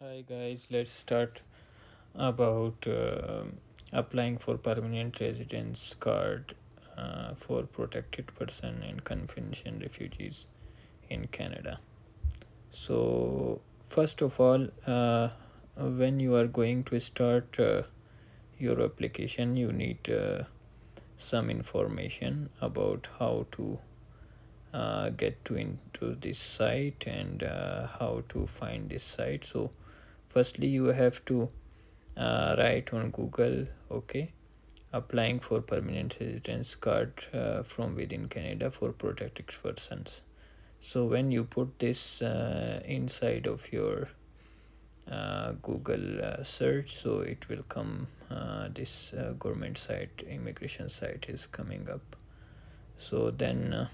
Hi guys, let's start about applying for permanent residence card for protected person and convention refugees in Canada. So first of all, when you are going to start your application, you need some information about how to get to into this site and how to find this site. So firstly you have to write on Google, okay, applying for permanent residence card from within Canada for protected persons. So when you put this inside of your Google search, so it will come, this government site, immigration site is coming up. So then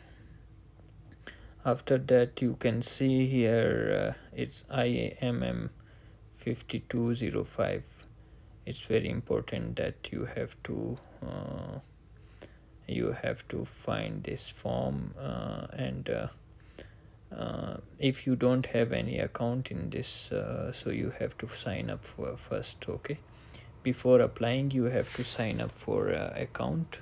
after that you can see here, it's IMM 5205. It's very important that you have to find this form, and if you don't have any account in this, so you have to sign up for first, okay. Before applying you have to sign up for account,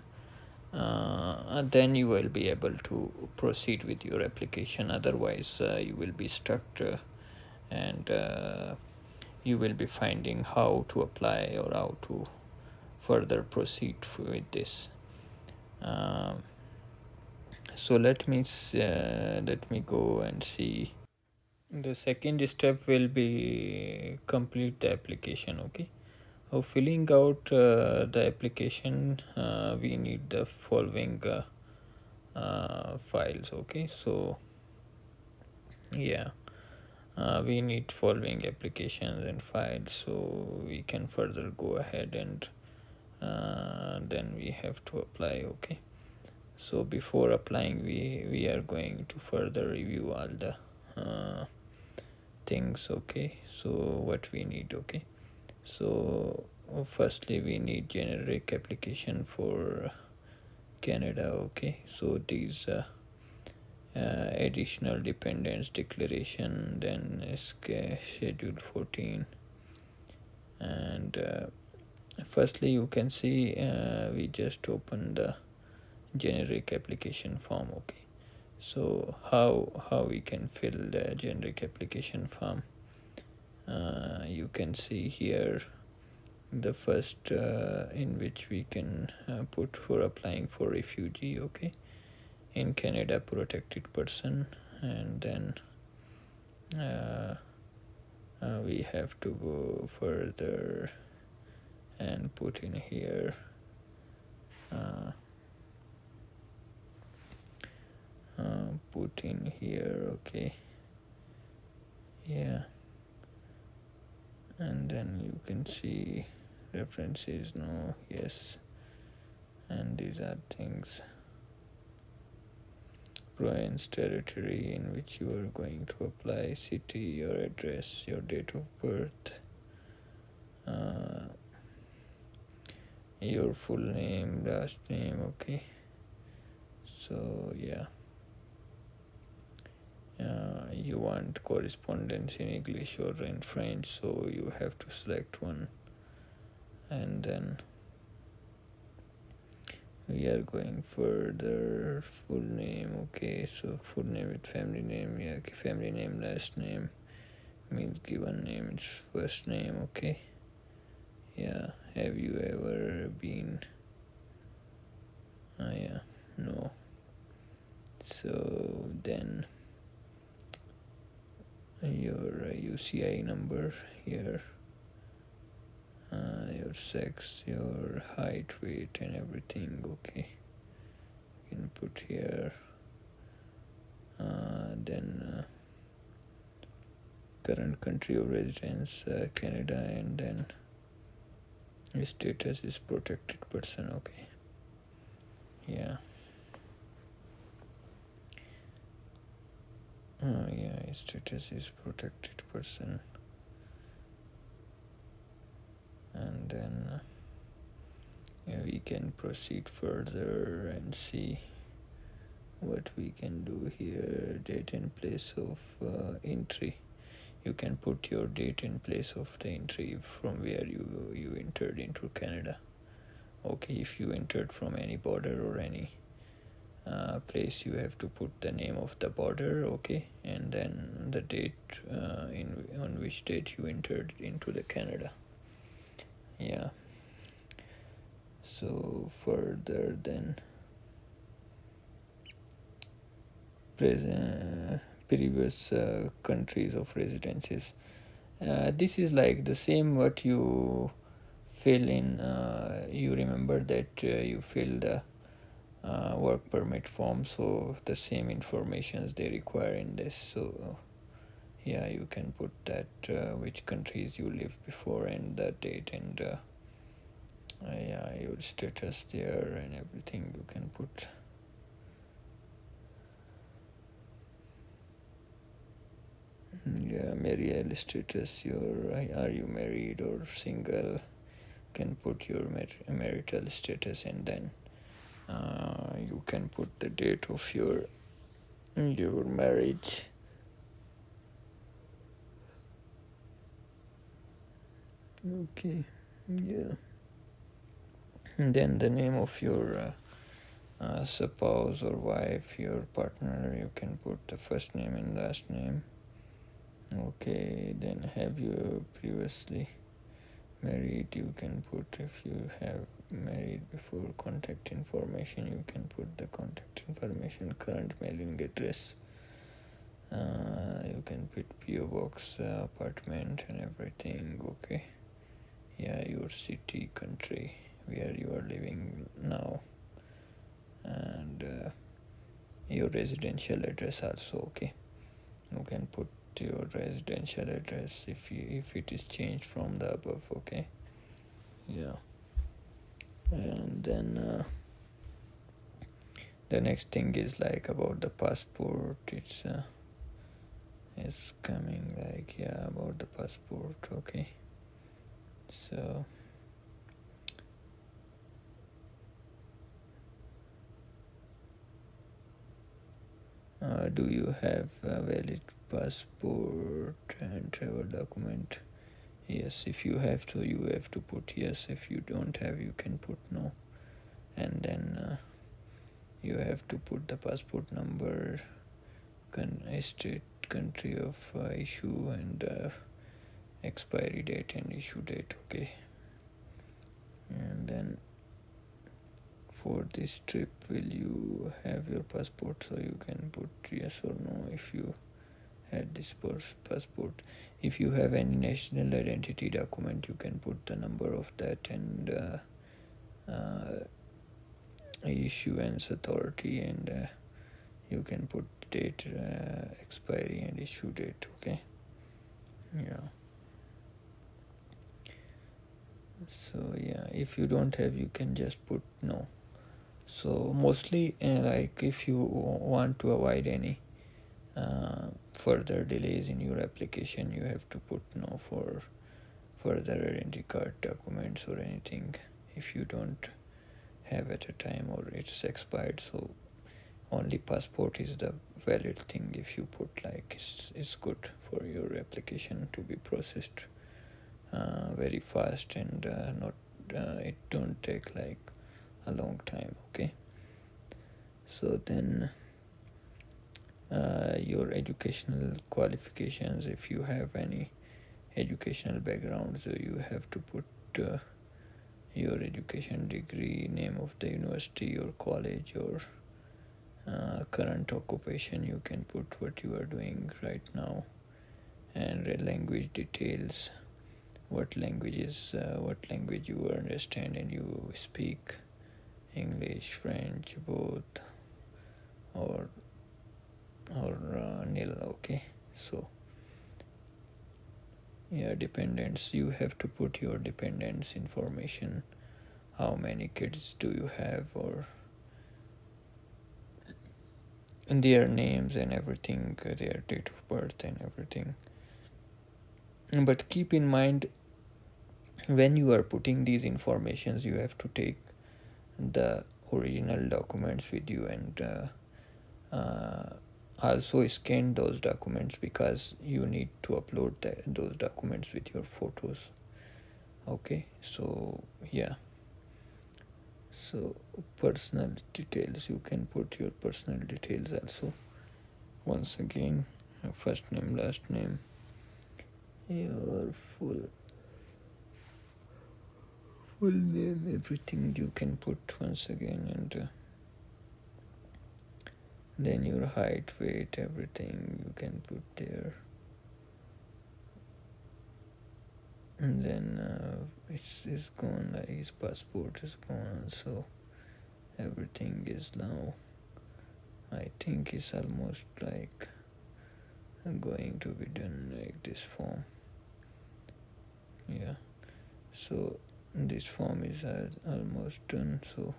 and then you will be able to proceed with your application. Otherwise you will be stuck, and you will be finding how to apply or how to further proceed with this. um, so let me go and see. The second step will be complete the application, okay. Filling out the application, we need the following files, okay. So yeah, we need following applications and files, so we can further go ahead and then we have to apply, okay. So before applying we are going to further review all the things, okay. So what we need, okay. So firstly we need generic application for Canada, okay. So these additional dependence declaration, then schedule 14, and firstly you can see, we just open the generic application form, okay. So how we can fill the generic application form, you can see here the first, in which we can put for applying for refugee, okay, in Canada protected person, and then we have to go further and put in here okay. Yeah, and then you can see references, no, yes, and these are things. Province, territory in which you are going to apply, city, your address, your date of birth, your full name, last name, okay. So yeah, you want correspondence in English or in French, so you have to select one, and then we are going further. Full name, okay. So full name with family name, yeah, okay. Family name, last name means given name, it's first name, okay. Yeah, have you ever been, yeah, no. So then your UCI number here, your sex, your height, weight, and everything, okay. You can put here, then current country of residence, Canada, and then status is protected person, okay. Yeah. Yeah, status is protected person, and then yeah, we can proceed further and see what we can do here. Date and place of entry, you can put your date in place of the entry from where you entered into Canada. Okay, if you entered from any border or any place, you have to put the name of the border, okay, and then the date on which date you entered into the Canada. Yeah. So further then previous countries of residences. This is like the same what you fill in. You remember that you fill the work permit form, so the same informations they require in this. So yeah, you can put that which countries you lived before and the date, and yeah, your status there and everything you can put. Yeah, marital status, are you married or single? Can put your marital status, and then you can put the date of your marriage. Okay, yeah. And then the name of your spouse or wife, your partner, you can put the first name and last name. Okay, then have you previously married, you can put, if you have married before, contact information, you can put the contact information, current mailing address, you can put PO box, apartment and everything. Okay, yeah, your city, country where you are living now, and your residential address also. Okay, you can put your residential address if it is changed from the above. Okay, yeah. And then the next thing is like about the passport. It's coming, like, yeah, about the passport. Okay, so do you have a valid passport and travel document? Yes, if you have to, you have to put yes. If you don't have, you can put no. And then you have to put the passport number, state, country of issue, and expiry date and issue date. Okay, and then for this trip, will you have your passport? So you can put yes or no if you had this passport. If you have any national identity document, you can put the number of that, and issuance authority, and you can put date, expiry and issue date. Okay, yeah. So yeah, if you don't have, you can just put no. So mostly like if you want to avoid any further delays in your application, you have to put no for further identity card documents or anything if you don't have at a time or it's expired. So only passport is the valid thing. If you put, like, it's good for your application to be processed very fast, and not it don't take like a long time. Okay, so then your educational qualifications, if you have any educational background, so you have to put your education degree, name of the university or college, or current occupation. You can put what you are doing right now, and language details, what language you understand and you speak, English, French, both, or nil. Okay, so yeah, dependents, you have to put your dependents information, how many kids do you have, or their names and everything, their date of birth and everything. But keep in mind, when you are putting these informations, you have to take the original documents with you, and also scan those documents because you need to upload those documents with your photos. Okay, so yeah. So personal details, you can put your personal details also. Once again, first name, last name, your full name, everything you can put once again, and then your height, weight, everything you can put there. And then it's gone, like his passport is gone, so everything is now, I think it's almost like going to be done like this form. Yeah, so this form is almost done. So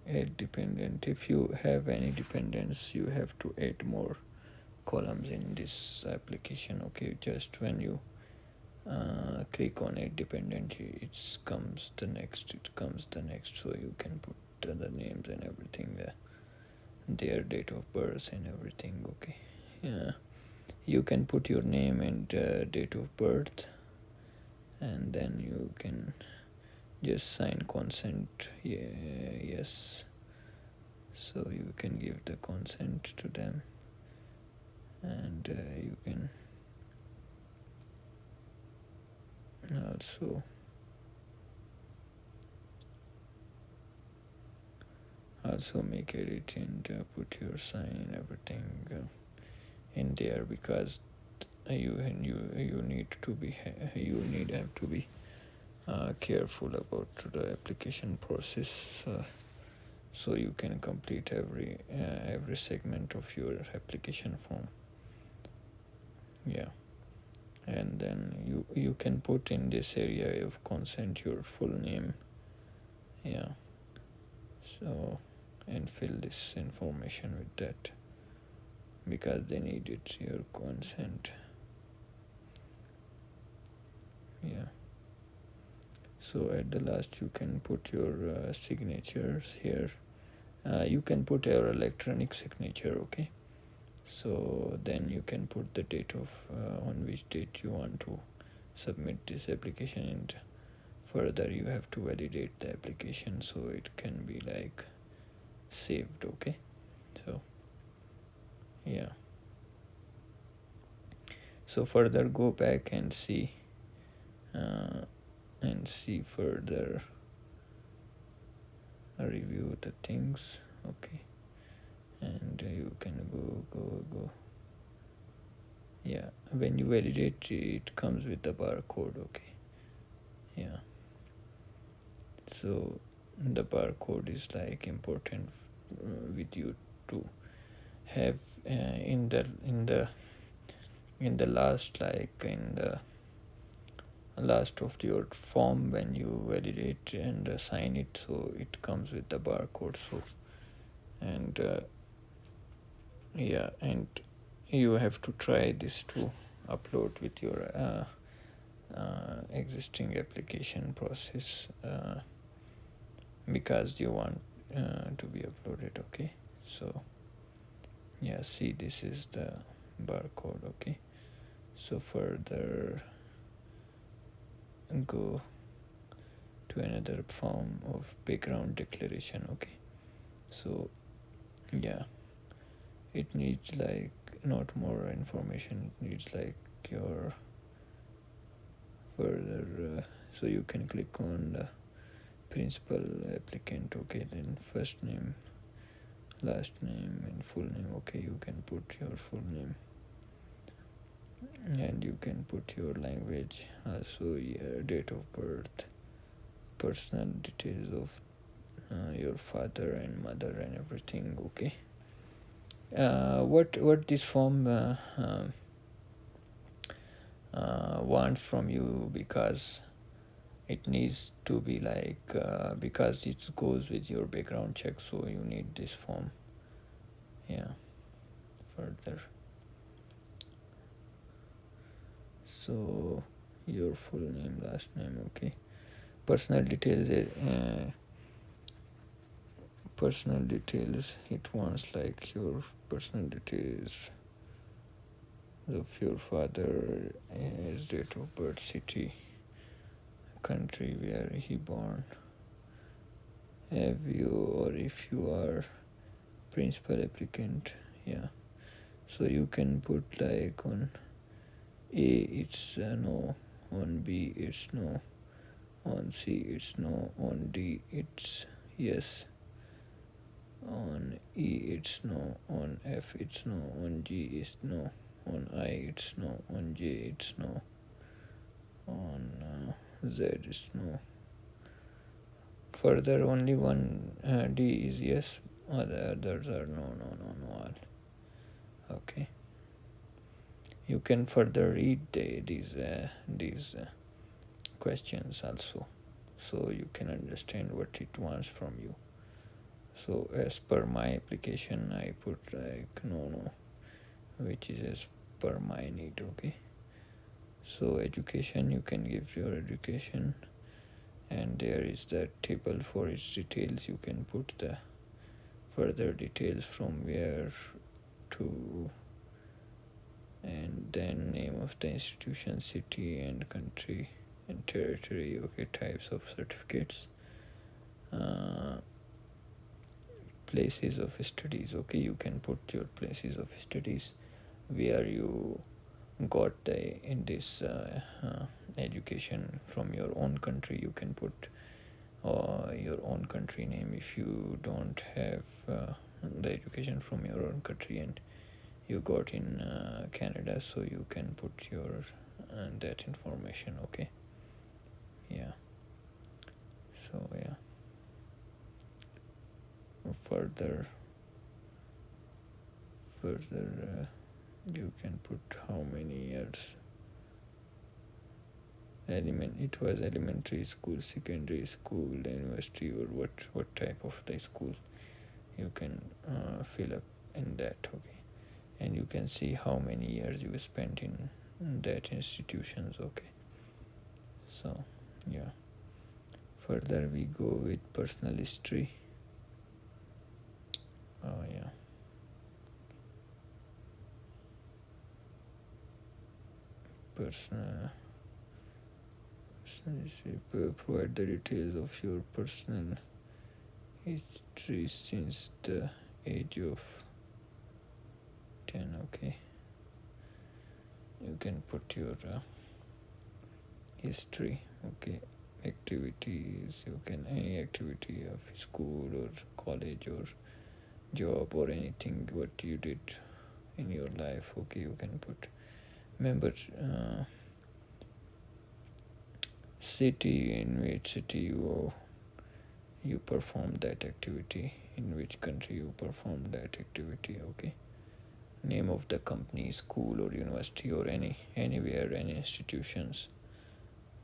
add dependent, if you have any dependents you have to add more columns in this application. Okay, just when you click on add dependent, it comes the next, so you can put the names and everything, their date of birth and everything. Okay, yeah, you can put your name and date of birth, and then you can just sign consent. Yes, so you can give the consent to them, and you can also make edit and put your sign and everything in there, because you need to be have to be careful about the application process, so you can complete every segment of your application form. Yeah, and then you can put in this area of consent your full name. Yeah, so and fill this information with that, because they need it, your consent. Yeah, so at the last you can put your signatures here. You can put your electronic signature. Okay, so then you can put the date of on which date you want to submit this application, and further you have to validate the application so it can be like saved. Okay, so yeah, so further go back and see further, review the things. Okay, and you can go. Yeah, when you validate it comes with the barcode. Okay, yeah, so the barcode is like important with you to have in the last, like in the last of your form, when you validate and sign it, so it comes with the barcode. So and yeah, and you have to try this to upload with your existing application process, because you want to be uploaded. Okay, so yeah, see, this is the barcode. Okay, so further go to another form of background declaration. Okay, so yeah, it needs like not more information, it needs like your further, so you can click on the principal applicant. Okay, then first name, last name and full name. Okay, you can put your full name, and you can put your language, also your date of birth, personal details of your father and mother and everything. Okay, what this form wants from you, because it needs to be like because it goes with your background check, so you need this form. Yeah, further, so your full name, last name. Okay, personal details, personal details. It wants like your personal details of your father, his date of birth, city, country where he born, have you, or if you are principal applicant. Yeah, so you can put like on A it's no, on B it's no, on C it's no, on D it's yes, on E it's no, on F it's no, on G it's no, on I it's no, on J it's no, on Z it's no. Further, only one D is yes, other others are no, no, no, no, all. Okay. You can further read these questions also, so you can understand what it wants from you. So as per my application, I put like no, which is as per my need. Okay. So education, you can give your education, and there is the table for its details. You can put the further details from where to, and then name of the institution, city and country and territory. Okay, types of certificates, places of studies. Okay, you can put your places of studies where you got in this education from your own country. You can put your own country name if you don't have the education from your own country and you got in Canada, so you can put your that information. Okay. Yeah. So yeah, further you can put how many years it was elementary school, secondary school, university, or what type of the school. You can fill up in that. Okay, and you can see how many years you spent in that institutions. Okay, so yeah, further we go with personal history. Oh yeah, personal history. Provide the details of your personal history since the age of 10. Okay, you can put your history. Okay, activities, you can any activity of school or college or job or anything what you did in your life. Okay, you can put members, city, in which city you perform that activity, in which country you perform that activity. Okay, name of the company, school or university or anywhere, any institutions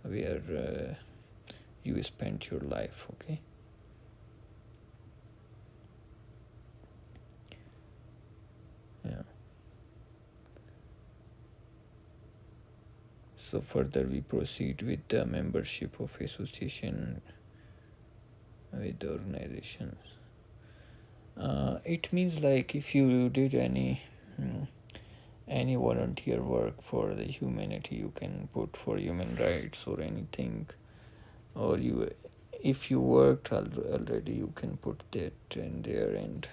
where you spent your life. Okay. Yeah. So further we proceed with the membership of association with the organizations. It means like if you did any volunteer work for the humanity, you can put for human rights or anything, or you if you worked already, you can put that in there, and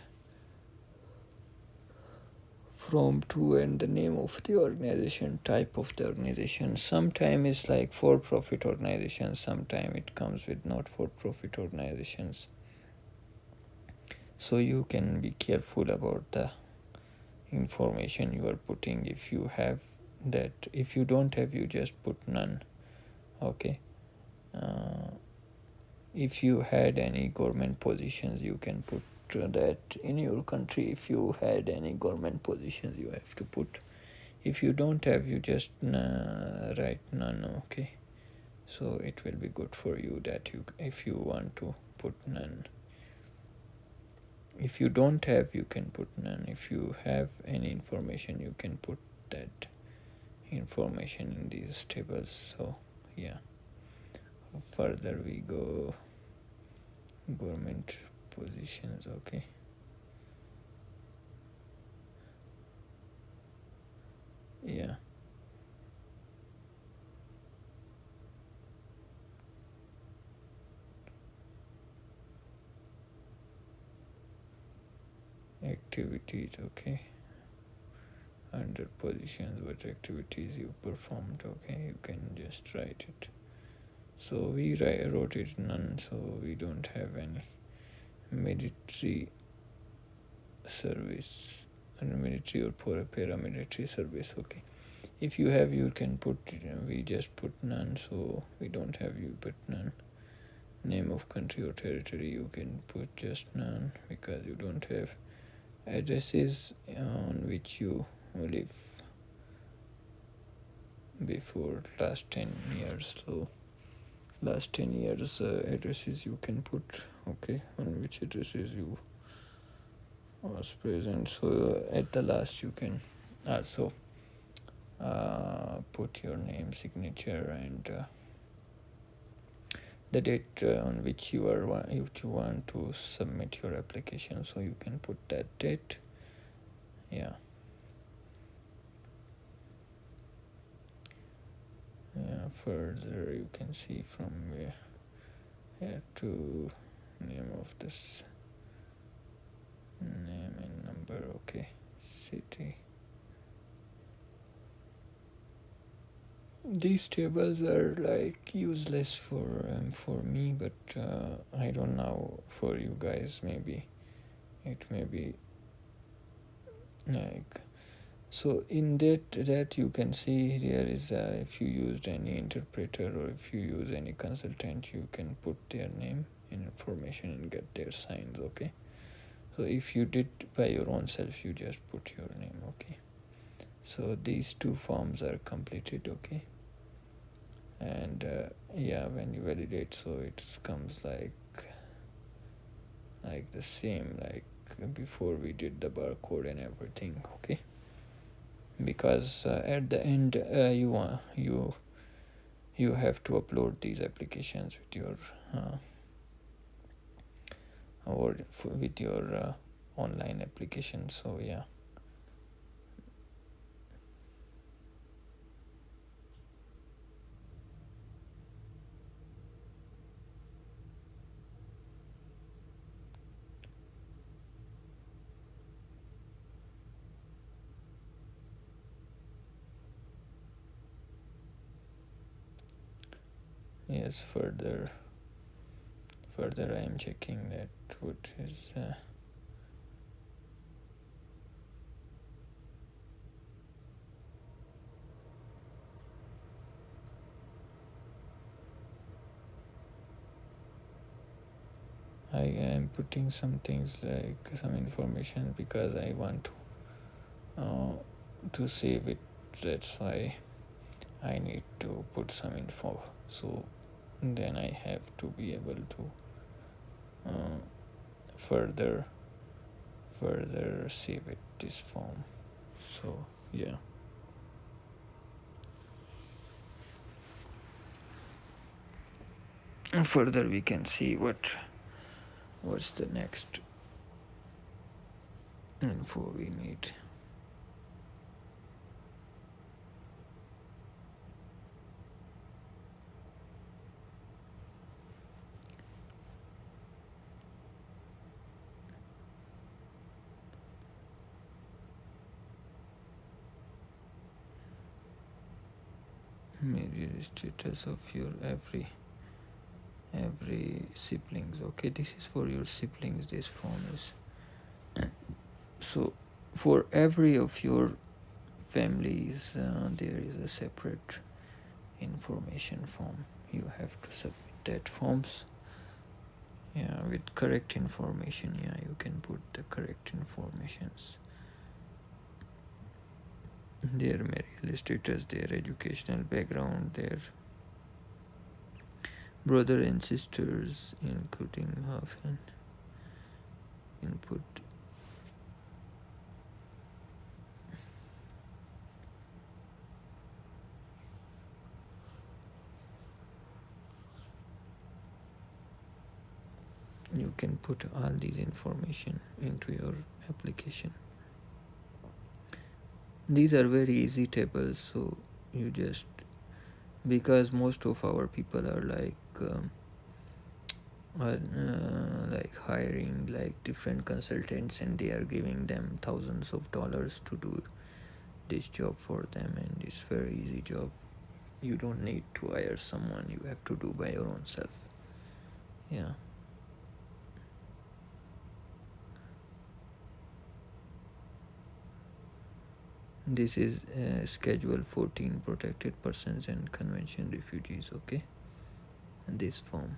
from to and the name of the organization, type of the organization. Sometime it's like for profit organizations, sometime it comes with not for profit organizations, so you can be careful about the information you are putting. If you have that, if you don't have, you just put none. Okay. If you had any government positions, you can put that in your country. If you had any government positions, you have to put. If you don't have, you just write none. Okay, so it will be good for you that you, if you want to put none. If you don't have, you can put none. If you have any information, you can put that information in these tables. So yeah, further we go, government positions. Okay, yeah, activities. Okay, under positions, what activities you performed. Okay, you can just write it. So we wrote it none, so we don't have any military service, and military or for a paramilitary service. Okay, if you have, you can put, we just put none, so we don't have, you put none. Name of country or territory, you can put just none because you don't have. Addresses on which you live before last 10 years, so last 10 years addresses you can put. Okay, on which addresses you was present. So at the last you can also put your name, signature, and the date on which you want to submit your application, so you can put that date. Yeah, further you can see from where to name of this, name and number. Okay, city. These tables are like useless for me, but I don't know for you guys. Maybe it may be like, so in that you can see there is if you used any interpreter or if you use any consultant, you can put their name and information and get their signs. Okay, so if you did by your own self, you just put your name. Okay, so these two forms are completed. Okay, and yeah, when you validate, so it comes like the same like before we did the barcode and everything. Okay, because at the end you have to upload these applications with your with your online application. So yeah, yes, further I am checking that what is I am putting some things like some information because I want to save it. That's why I need to put some info, so then I have to be able to further save it this form. So yeah, and further we can see what's the next info we need. Maybe the status of your every siblings. Okay, this is for your siblings, this form is. So for every of your families there is a separate information form. You have to submit that forms, yeah, with correct information. Yeah, you can put the correct informations, their marital status, their educational background, their brother and sisters, including half an input. You can put all these information into your application. These are very easy tables, so you just, because most of our people are like hiring like different consultants, and they are giving them thousands of dollars to do this job for them, and it's very easy job. You don't need to hire someone, you have to do by your own self. Yeah. This is schedule 14, protected persons and convention refugees. Okay, and this form,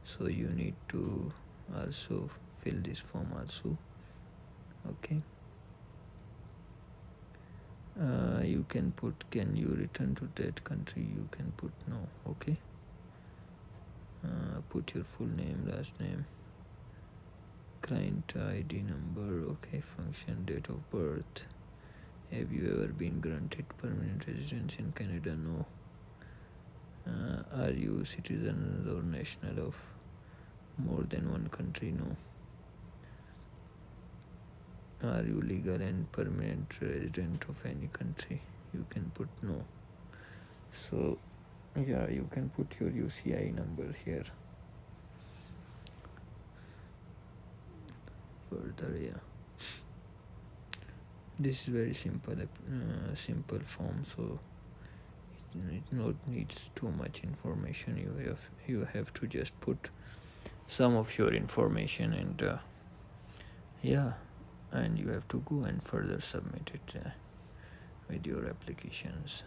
so you need to also fill this form also. Okay. You can put, can you return to that country, you can put no. Okay. Put your full name, last name, client ID number. Okay. Function, date of birth. Have you ever been granted permanent residence in Canada? No. Are you citizen or national of more than one country? No. Are you legal and permanent resident of any country? You can put no. So yeah, you can put your UCI number here. Further, yeah, this is very simple form, so it not needs too much information. You have to just put some of your information, and yeah, and you have to go and further submit it with your applications.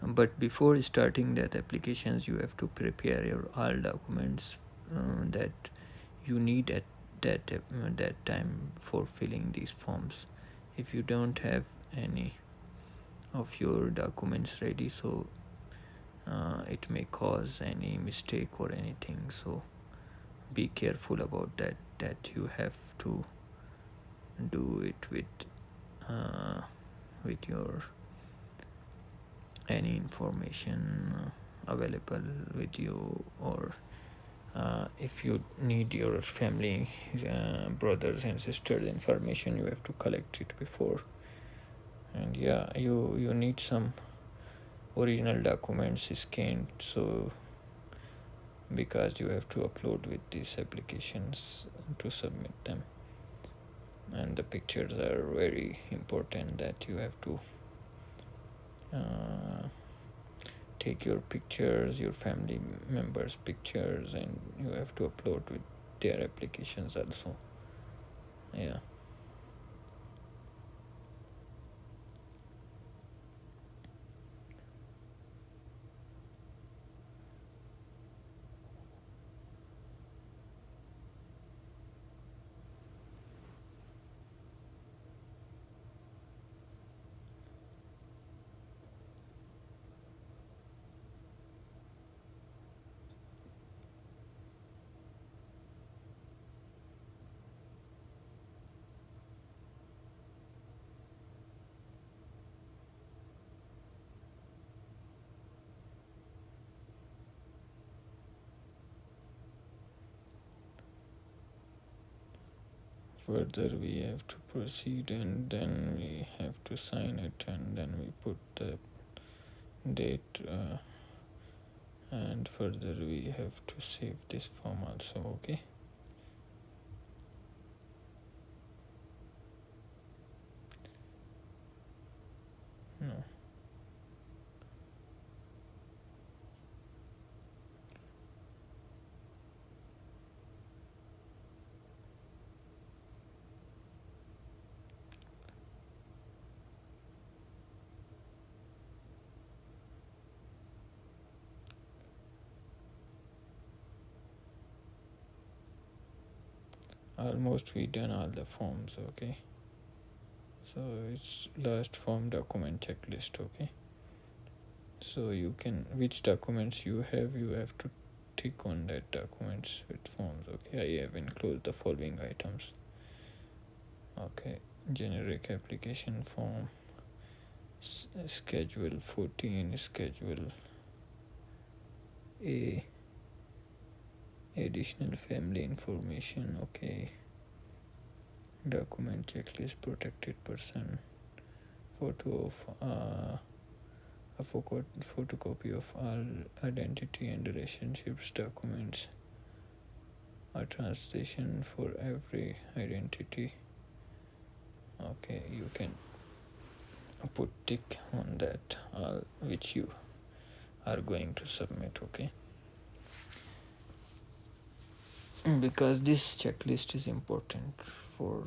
But before starting that applications, you have to prepare your all documents that you need at that time for filling these forms. If you don't have any of your documents ready, so it may cause any mistake or anything, so be careful about that you have to do it with your any information available with you, or if you need your family brothers and sisters information, you have to collect it before. And yeah, you need some original documents scanned, so because you have to upload with these applications to submit them, and the pictures are very important, that you have to uh, take your pictures, your family members pictures, and you have to upload with their applications also. Yeah. Further, we have to proceed, and then we have to sign it, and then we put the date, and further we have to save this form also. Okay. No. Almost we done all the forms. Okay, so it's last form, document checklist. Okay, so you can, which documents you have to tick on that documents with forms. Okay, I have enclosed the following items. Okay, generic application form, schedule 14, schedule A, additional family information. Okay. Document checklist, protected person, photo of a photocopy of all identity and relationships documents, a translation for every identity. Okay, you can put tick on that which you are going to submit. Okay, because this checklist is important for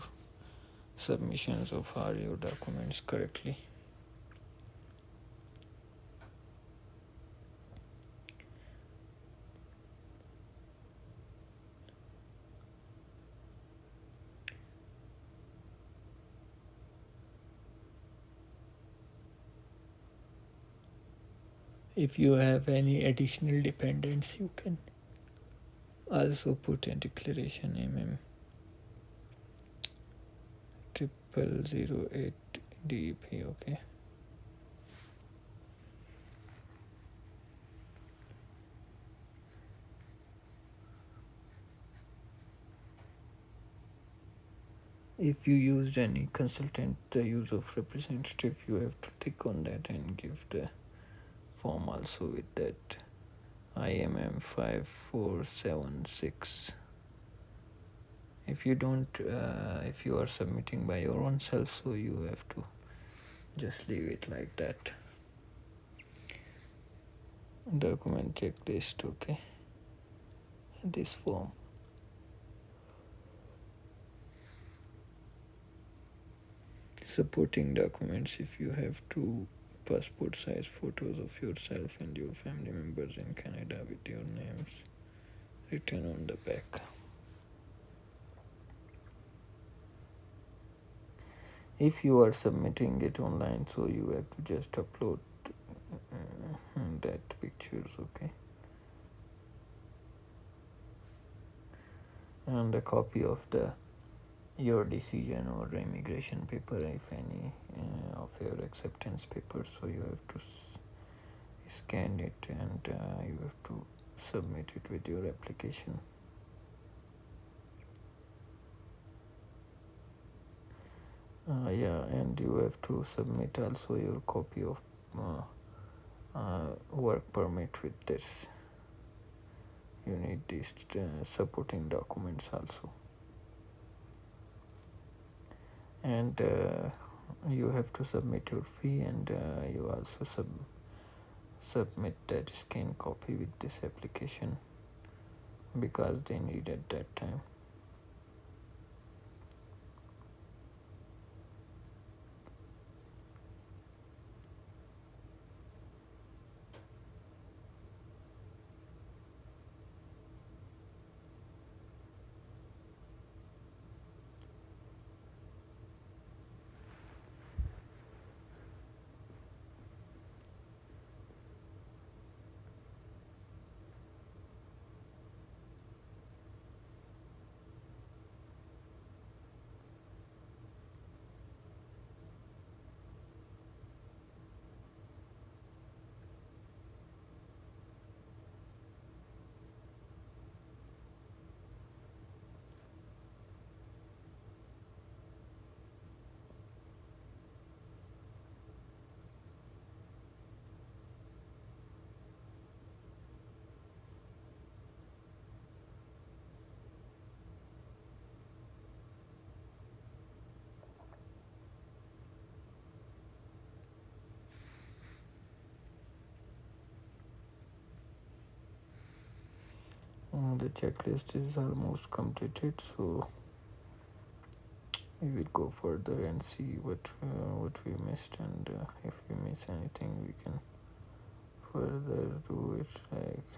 submissions of all your documents correctly. If you have any additional dependents, you can also put a declaration MM0008 DEP. Okay. If you used any consultant, the use of representative, you have to tick on that and give the form also with that IMM 5476. If you don't, if you are submitting by your own self, so you have to just leave it like that. Document checklist. Okay, this form. Supporting documents, if you have two passport size photos of yourself and your family members in Canada with your names written on the back. If you are submitting it online, so you have to just upload that pictures. Okay, and a copy of your decision or immigration paper, if any, of your acceptance paper. So you have to scan it and you have to submit it with your application. Yeah, and you have to submit also your copy of work permit with this. You need these supporting documents also. And you have to submit your fee, and you also submit that scanned copy with this application because they need at that time. The checklist is almost completed, so we will go further and see what we missed, and if we miss anything we can further do it. Like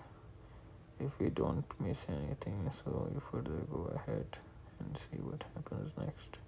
if we don't miss anything, so we further go ahead and see what happens next.